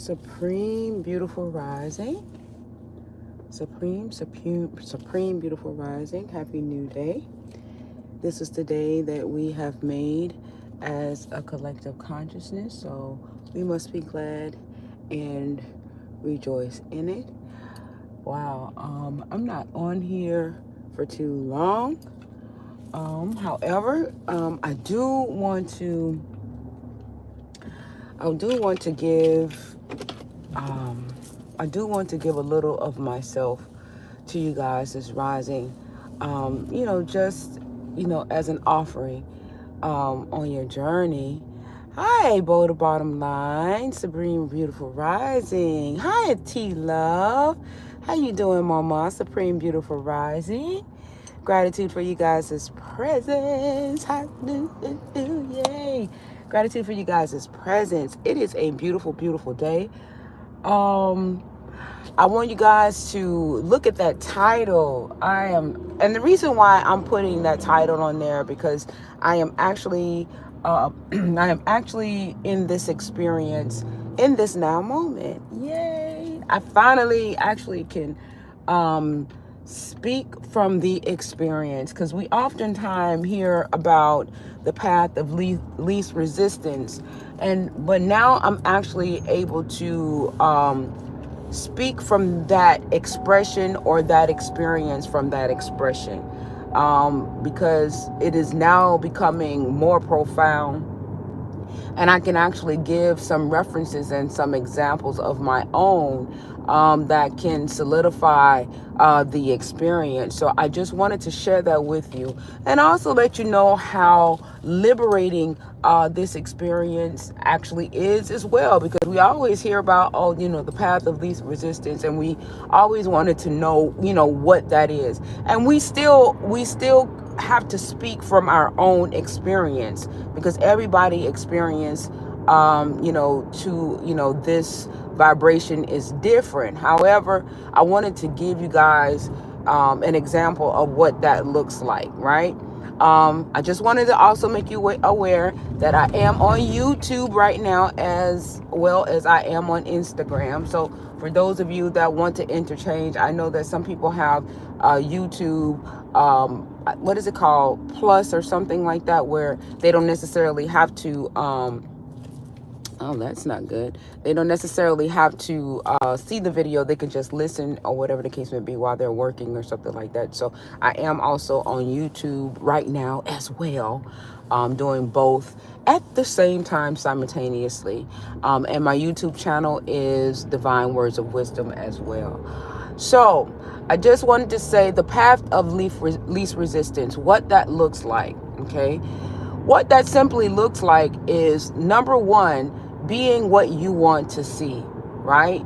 Supreme Beautiful Rising. Supreme Beautiful Rising. Happy New Day. This is the day that we have made as a collective consciousness, so we must be glad and rejoice in it. Wow, I'm not on here for too long. However, I do want to give a little of myself to you guys this rising, just, as an offering on your journey. Hi, Bo the Bottom Line, Supreme Beautiful Rising. Hi, T Love. How you doing, Mama? Supreme Beautiful Rising. Gratitude for you guys' presence. Yay. Gratitude for you guys' presence. It is a beautiful, beautiful day. I want you guys to look at that title. And the reason why I'm putting that title on there, because I am actually in this experience, in this now moment. Yay! I finally actually can speak from the experience, because we oftentimes hear about the path of least resistance, but now I'm actually able to speak from that expression, or that experience from that expression, because it is now becoming more profound, and I can actually give some references and some examples of my own that can solidify the experience. So I just wanted to share that with you, and also let you know how liberating this experience actually is as well, because we always hear about, the path of least resistance, and we always wanted to know, what that is. And we still have to speak from our own experience, because everybody experience this vibration is different. However, I wanted to give you guys an example of what that looks like, right? I just wanted to also make you aware that I am on YouTube right now, as well as I am on Instagram. So for those of you that want to interchange, I know that some people have YouTube, what is it called, Plus or something like that, where they don't necessarily have to that's not good. They don't necessarily have to see the video. They can just listen, or whatever the case may be, while they're working or something like that. So I am also on YouTube right now as well, doing both at the same time simultaneously. And my YouTube channel is Divine Words of Wisdom as well. So I just wanted to say the path of least resistance, what that looks like, okay? What that simply looks like is, number one, being what you want to see, right?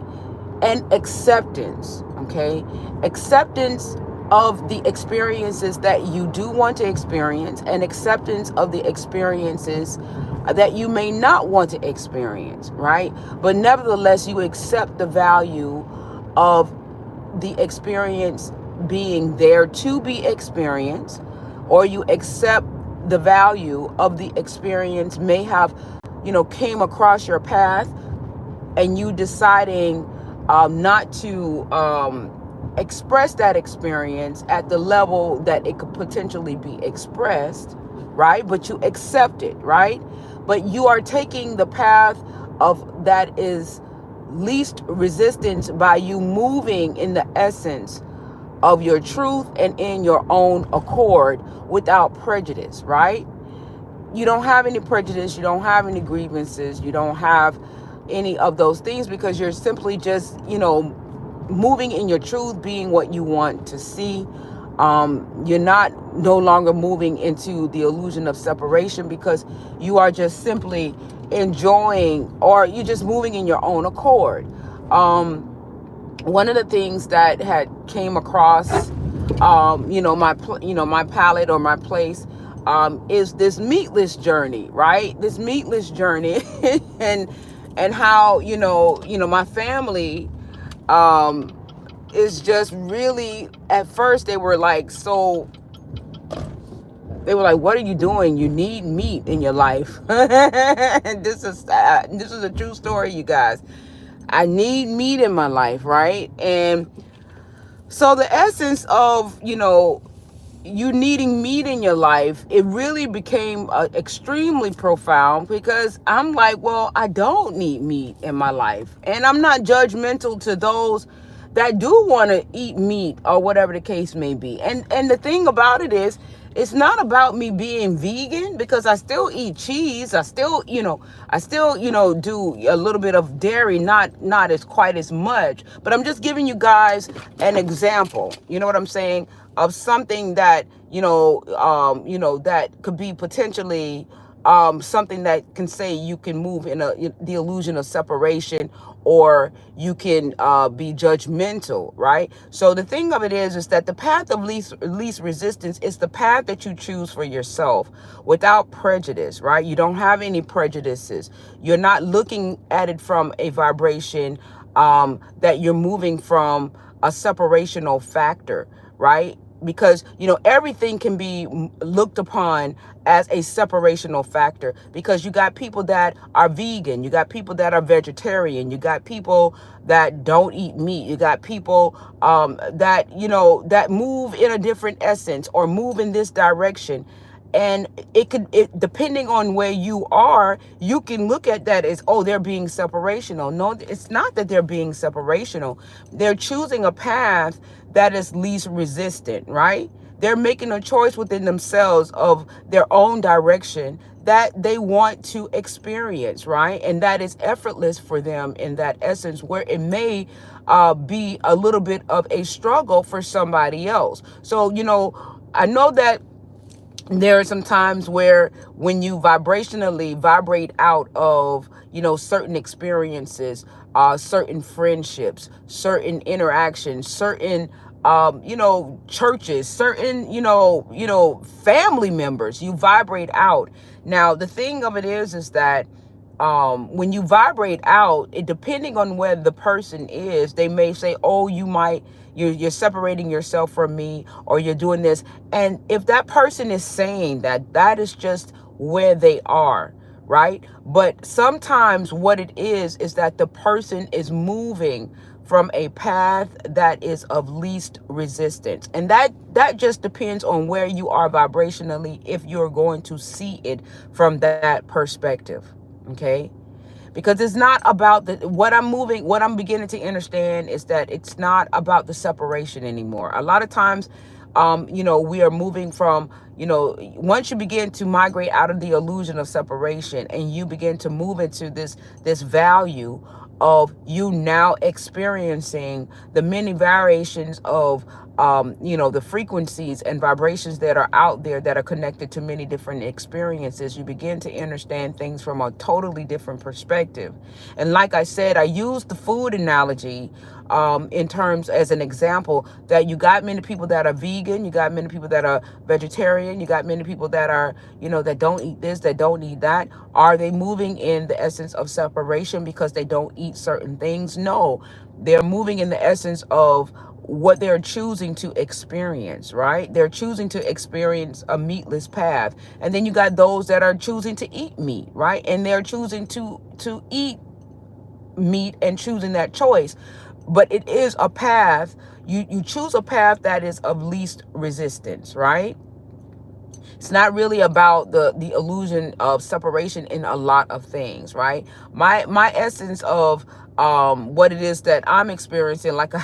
And acceptance, okay? Acceptance of the experiences that you do want to experience, and acceptance of the experiences that you may not want to experience, right? But nevertheless, you accept the value of the experience being there to be experienced, or you accept the value of the experience may have, came across your path, and you deciding not to express that experience at the level that it could potentially be expressed, right? But you accept it, right? But you are taking the path of that is least resistance by you moving in the essence of your truth and in your own accord, without prejudice, right? You don't have any prejudice, you don't have any grievances, you don't have any of those things, because you're simply just, moving in your truth, being what you want to see. You're no longer moving into the illusion of separation, because you are just simply enjoying, or you're just moving in your own accord. One of the things that had came across, my palette, or my place, is this meatless journey, right? This meatless journey, and how, my family, is just really, at first they were like, what are you doing? You need meat in your life. And this is a true story, you guys. I need meat in my life, right? And so the essence of, you needing meat in your life, it really became extremely profound, because I'm like, well, I don't need meat in my life. And I'm not judgmental to those that do want to eat meat or whatever the case may be. And the thing about it is, it's not about me being vegan, because I still eat cheese. I still do a little bit of dairy, not as quite as much. But I'm just giving you guys an example. You know what I'm saying? Of something that, that could be potentially something that can say you can move in the illusion of separation, or you can be judgmental, right? So the thing of it is that the path of least resistance is the path that you choose for yourself without prejudice, right? You don't have any prejudices. You're not looking at it from a vibration that you're moving from a separational factor, right? Because everything can be looked upon as a separational factor, because you got people that are vegan, you got people that are vegetarian, you got people that don't eat meat, you got people that move in a different essence or move in this direction. And it depending on where you are, you can look at that as, oh, they're being separational. No, it's not that they're being separational. They're choosing a path that is least resistant, right? They're making a choice within themselves of their own direction that they want to experience, right? And that is effortless for them in that essence, where it may be a little bit of a struggle for somebody else. So, I know that there are some times where, when you vibrationally vibrate out of, certain experiences, certain friendships, certain interactions, certain, churches, certain, family members, you vibrate out. Now, the thing of it is that when you vibrate out, it depending on where the person is, they may say, oh, you're separating yourself from me, or you're doing this. And if that person is saying that, that is just where they are, right? But sometimes what it is that the person is moving from a path that is of least resistance. And that just depends on where you are vibrationally, if you're going to see it from that perspective. Okay? Because it's not about what I'm beginning to understand is that it's not about the separation anymore. A lot of times, we are moving from, once you begin to migrate out of the illusion of separation, and you begin to move into this value of you now experiencing the many variations of the frequencies and vibrations that are out there that are connected to many different experiences, you begin to understand things from a totally different perspective. And like I said, I used the food analogy in terms as an example, that you got many people that are vegan, you got many people that are vegetarian, you got many people that are, that don't eat this, that don't eat that. Are they moving in the essence of separation because they don't eat certain things? No, they're moving in the essence of what they're choosing to experience, right? They're choosing to experience a meatless path. And then you got those that are choosing to eat meat, right? And they're choosing to eat meat and choosing that choice. But it is a path. You choose a path that is of least resistance, right? It's not really about the illusion of separation in a lot of things, right? My essence of what it is that I'm experiencing, like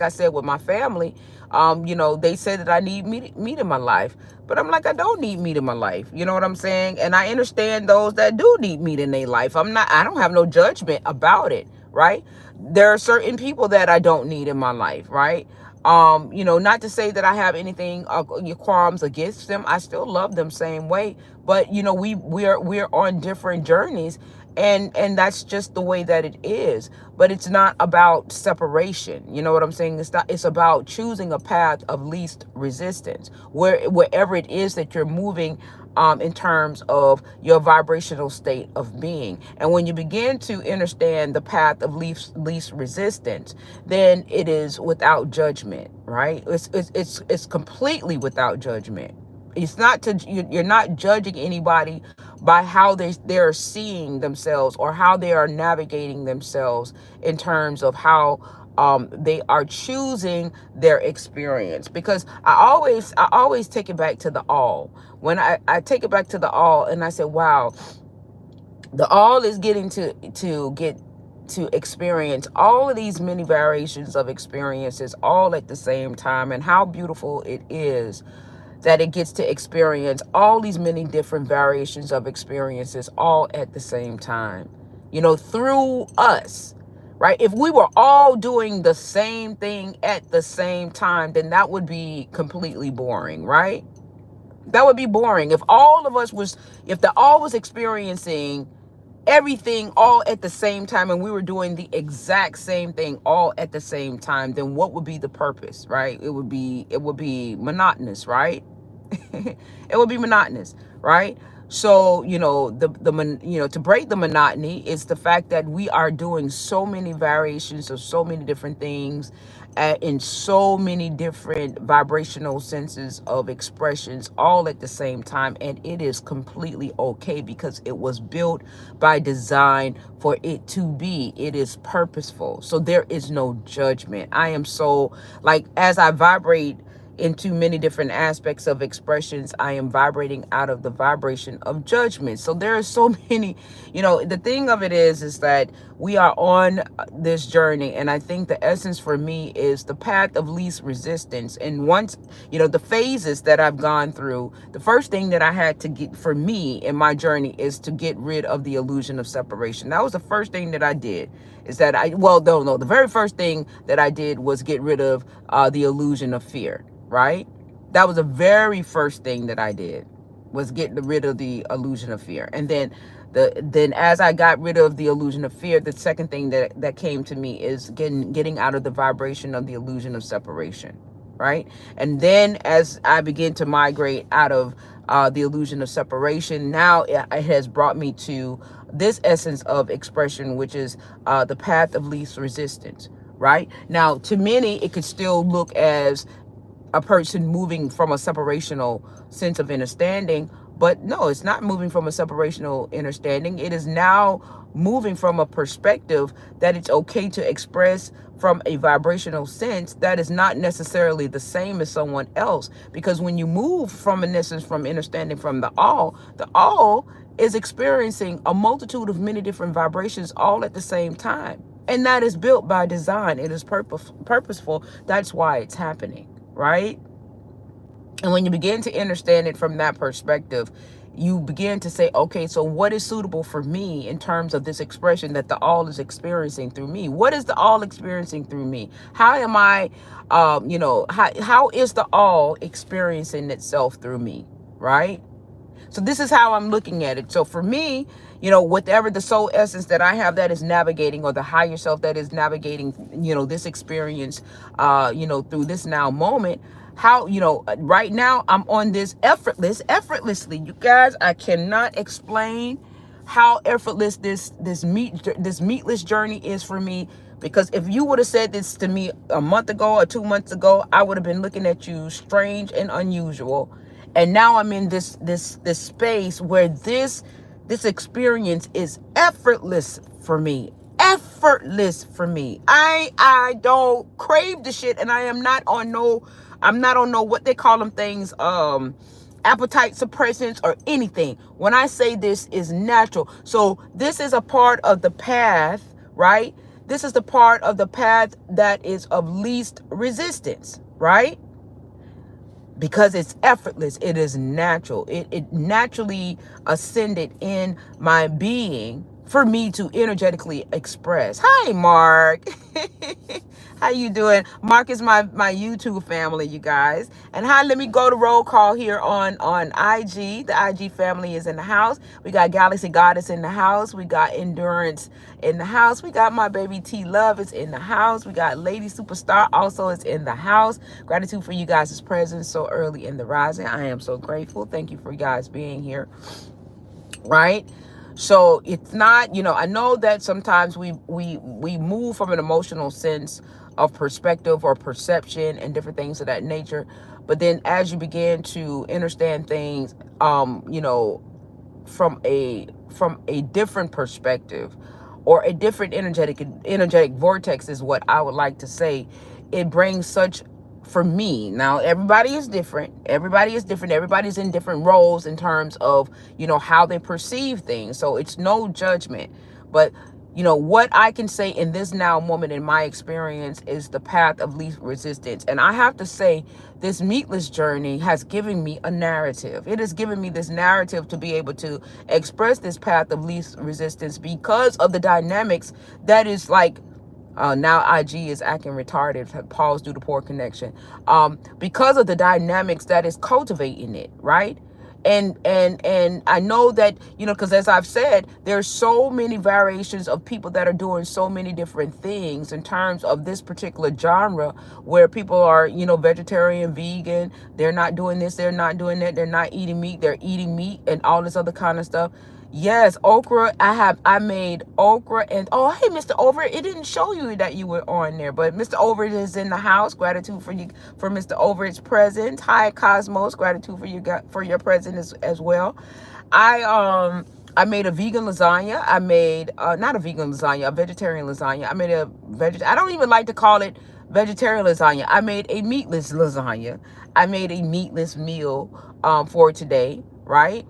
I said with my family, they say that I need meat in my life, but I'm like, I don't need meat in my life. You know what I'm saying? And I understand those that do need meat in their life. I don't have no judgment about it, right? There are certain people that I don't need in my life, right? Not to say that I have anything qualms against them. I still love them same way, but we're on different journeys, and that's just the way that it is. But it's not about separation. You know what I'm saying? It's about choosing a path of least resistance, wherever it is that you're moving in terms of your vibrational state of being. And when you begin to understand the path of least resistance, then it is without judgment, right? It's completely without judgment. It's not to, you're not judging anybody by how they're seeing themselves or how they are navigating themselves in terms of how they are choosing their experience. Because I always take it back to the all. When I take it back to the all, and I said, wow, the all is getting to get to experience all of these many variations of experiences all at the same time, and how beautiful it is that it gets to experience all these many different variations of experiences all at the same time, through us, right? If we were all doing the same thing at the same time, then that would be completely boring, right? That would be boring. If the all was experiencing everything all at the same time, and we were doing the exact same thing all at the same time, then what would be the purpose, right? It would be monotonous, right? It would be monotonous, right? So, to break the monotony is the fact that we are doing so many variations of so many different things in so many different vibrational senses of expressions all at the same time. And it is completely okay, because it was built by design for it to be. It is purposeful. So there is no judgment. I am so, like, as I vibrate into many different aspects of expressions, I am vibrating out of the vibration of judgment. So there are so many, the thing of it is that we are on this journey. And I think the essence for me is the path of least resistance. And once, the phases that I've gone through, the first thing that I had to get for me in my journey is to get rid of the illusion of separation. That was the first thing that I did. The very first thing that I did was get rid of the illusion of fear. Right? That was the very first thing that I did, was get rid of the illusion of fear. And then as I got rid of the illusion of fear, the second thing that came to me is getting out of the vibration of the illusion of separation. Right? And then as I begin to migrate out of the illusion of separation, now it has brought me to this essence of expression, which is the path of least resistance. Right? Now, to many, it could still look as a person moving from a separational sense of understanding, but no, it's not moving from a separational understanding. It is now moving from a perspective that it's okay to express from a vibrational sense that is not necessarily the same as someone else. Because when you move from an essence, from understanding from the all is experiencing a multitude of many different vibrations all at the same time. And that is built by design. It is purposeful. That's why it's happening. Right? And when you begin to understand it from that perspective, you begin to say, okay, so what is suitable for me in terms of this expression that the all is experiencing through me? What is the all experiencing through me? How am I, how is the all experiencing itself through me? Right? So this is how I'm looking at it. So for me, whatever the soul essence that I have that is navigating, or the higher self that is navigating, this experience, through this now moment, how, right now I'm on this effortlessly. You guys, I cannot explain how effortless this meatless journey is for me. Because if you would have said this to me a month ago or 2 months ago, I would have been looking at you strange and unusual. And now I'm in this space where this experience is effortless for me. Effortless for me. I don't crave the shit, and I'm not on no what they call them things, appetite suppressants or anything. When I say this is natural. So this is a part of the path, right? This is the part of the path that is of least resistance, right? Because it's effortless. It is natural. It naturally ascended in my being for me to energetically express. Hi, Mark. How you doing? Mark is my YouTube family, you guys. And hi, let me go to roll call here on IG. The IG family is in the house. We got Galaxy Goddess in the house. We got Endurance in the house. We got my baby T Love is in the house. We got Lady Superstar also is in the house. Gratitude for you guys' presence so early in the rising. I am so grateful. Thank you for you guys being here. Right? So it's not, I know that sometimes we move from an emotional sense of perspective or perception and different things of that nature. But then as you begin to understand things, you know, from a different perspective, or a different energetic vortex is what I would like to say, it brings such, for me, now everybody is different, everybody's in different roles in terms of, you know, how they perceive things, so it's no judgment. But you know what I can say in this now moment in my experience is the path of least resistance. And I have to say, this meatless journey has given me a narrative. It has given me this narrative to be able to express this path of least resistance because of the dynamics that is like, now IG is acting retarded. Pause due to poor connection. Because of the dynamics that is cultivating it, right? And I know that, you know, because as I've said, there's so many variations of people that are doing so many different things in terms of this particular genre, where people are, you know, vegetarian, vegan, they're not doing this, they're not doing that, they're not eating meat, they're eating meat and all this other kind of stuff. Yes, okra. I made okra, and oh, hey, Mr. Over, it didn't show you that you were on there, but Mr. Over is in the house. Gratitude for you, for Mr. Over's presence. Hi, Cosmos. Gratitude for your presence as well. I made a vegan lasagna. I made not a vegan lasagna, a vegetarian lasagna. I made I don't even like to call it vegetarian lasagna. I made a meatless lasagna. I made a meatless meal for today, right?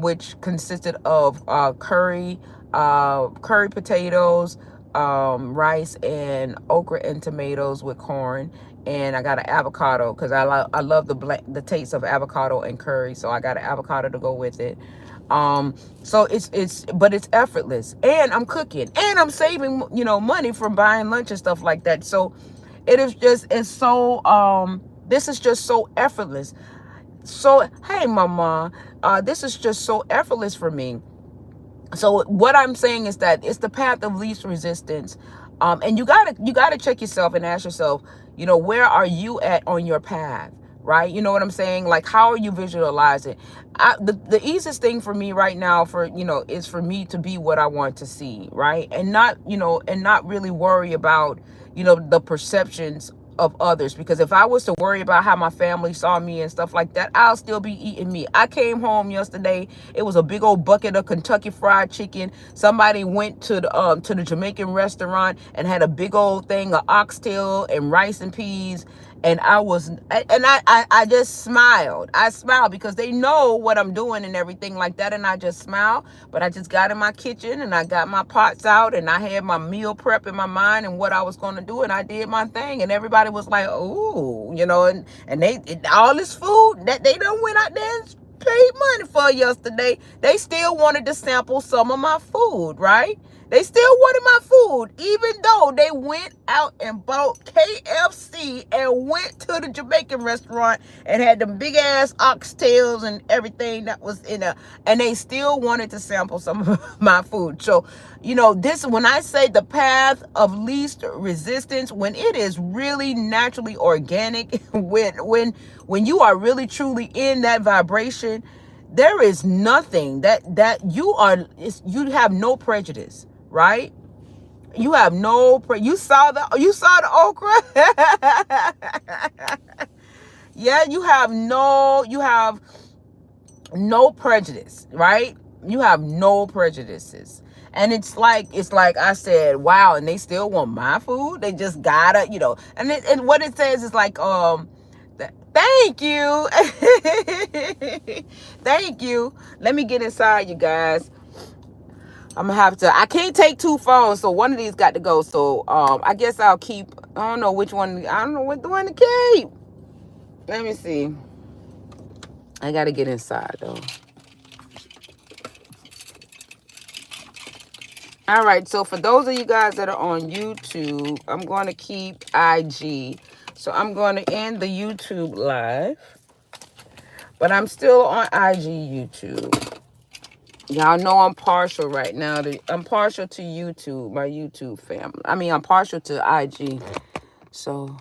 Which consisted of curry potatoes, rice, and okra and tomatoes with corn. And I got an avocado because I love the taste of avocado and curry, so I got an avocado to go with it. So but it's effortless, and I'm cooking, and I'm saving, you know, money from buying lunch and stuff like that. So this is just so effortless. So, hey, mama, this is just so effortless for me. So what I'm saying is that it's the path of least resistance. And you gotta check yourself and ask yourself, you know, where are you at on your path? Right? You know what I'm saying? Like, how are you visualizing? The easiest thing for me right now is for me to be what I want to see, right? And not really worry about, you know, the perceptions of others, because if I was to worry about how my family saw me and stuff like that, I'll still be eating meat. I came home yesterday, it was a big old bucket of Kentucky Fried Chicken. Somebody went to the Jamaican restaurant and had a big old thing of oxtail and rice and peas, and I just smiled. I smiled because they know what I'm doing and everything like that, and I just smiled. But I just got in my kitchen and I got my pots out and I had my meal prep in my mind and what I was going to do, and I did my thing, and everybody was like, "Ooh," you know, and all this food that they done went out there and paid money for yesterday, they still wanted to sample some of my food, right? They still wanted my food, even though they went out and bought KFC and went to the Jamaican restaurant and had them big ass oxtails and everything that was in there, and they still wanted to sample some of my food. So, you know, when I say the path of least resistance, when it is really naturally organic, when you are really truly in that vibration, there is nothing that you have no prejudice, right? You have you saw the okra. Yeah, you have no prejudice, right? You have no prejudices. And it's like I said, wow, and they still want my food. They just gotta, you know, and what it says is like, thank you. Thank you. Let me get inside, you guys. I'm gonna have to, I can't take two phones, so one of these got to go. So I guess I'll keep, I don't know which one, I don't know what the one to keep. Let me see. I gotta get inside though. All right, so for those of you guys that are on YouTube, I'm going to keep IG. So I'm going to end the YouTube live, but I'm still on IG YouTube. Y'all know I'm partial right now. I'm partial to YouTube, my YouTube family. I mean, I'm partial to IG. So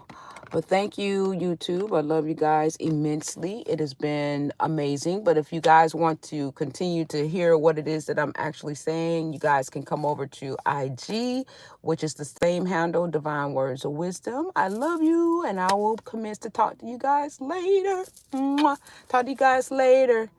But thank you, YouTube. I love you guys immensely. It has been amazing. But if you guys want to continue to hear what it is that I'm actually saying, you guys can come over to IG, which is the same handle, Divine Words of Wisdom. I love you, and I will commence to talk to you guys later. Mwah. Talk to you guys later.